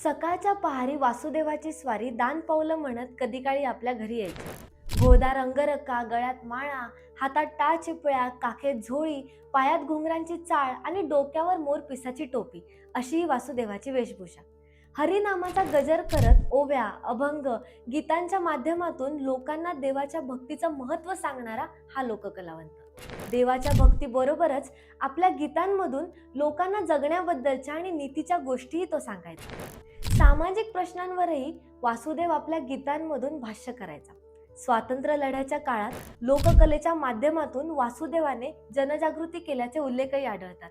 सकाळच्या पहारी वासुदेवाची स्वारी दान पावलं म्हणत कधी काळी आपल्या घरी यायची. घोळदार अंगरखा, गळ्यात माळा, हातात टाळ चिपळ्या, काखेत झोळी, पायात घुंगरांची चाळ आणि डोक्यावर मोर पिसाची टोपी अशी ही वासुदेवाची वेशभूषा. हरिनामाचा गजर करत ओव्या, अभंग, गीतांच्या माध्यमातून लोकांना देवाच्या भक्तीचं महत्त्व सांगणारा हा लोककलावंत. देवाच्या भक्तीबरोबरच आपल्या गीतांमधून लोकांना जगण्याबद्दलच्या आणि नीतीच्या गोष्टीही तो सांगायचा. सामाजिक प्रश्नांवरही वासुदेव आपल्या गीतांमधून भाष्य करायचा. स्वातंत्र्य लढ्याच्या काळात लोककलेच्या माध्यमातून वासुदेवाने जनजागृती केल्याचे उल्लेखही आढळतात.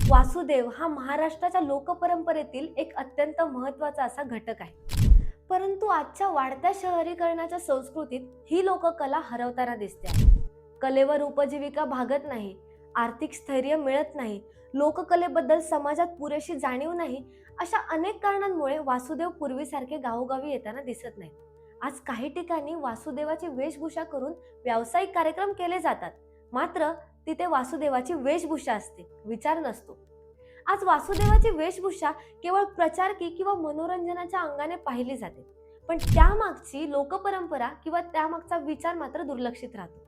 वासुदेव हा महाराष्ट्राच्या लोकपरंपरेतील एक अत्यंत महत्त्वाचा असा घटक आहे. परंतु आजच्या वाढत्या शहरीकरणाच्या संस्कृतीत ही लोककला हरवताना दिसते आहे. कलेवर उपजीविका भागत नाही, आर्थिक स्थैर्य मिळत नाही, लोककलेबद्दल समाजात पुरेशी जाणीव नाही, अशा अनेक कारणांमुळे वासुदेव पूर्वीसारखे गावोगावी येताना दिसत नाही. आज काही ठिकाणी वासुदेवाची वेशभूषा करून व्यावसायिक कार्यक्रम केले जातात, मात्र तिथे वासुदेवाची वेशभूषा असते, विचार नसतो. आज वासुदेवाची वेशभूषा केवळ प्रचारकी किंवा मनोरंजनाच्या अंगाने पाहिली जाते, पण त्यामागची लोकपरंपरा किंवा त्यामागचा विचार मात्र दुर्लक्षित राहतो.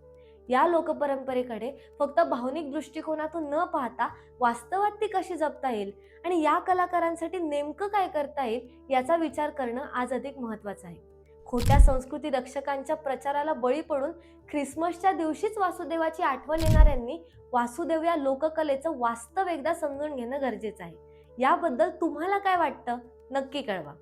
या लोकपरंपरेकडे फक्त भावनिक दृष्टिकोनातून न पाहता वास्तवात ती कशी जपता येईल आणि या कलाकारांसाठी नेमकं काय करता येईल याचा विचार करणं आज अधिक महत्त्वाचं आहे. खोट्या संस्कृती रक्षकांच्या प्रचाराला बळी पडून ख्रिसमसच्या दिवशीच वासुदेवाची आठवण येणाऱ्यांनी वासुदेव या लोककलेचं वास्तव एकदा समजून घेणं गरजेचं आहे. याबद्दल तुम्हाला काय वाटतं, नक्की कळवा.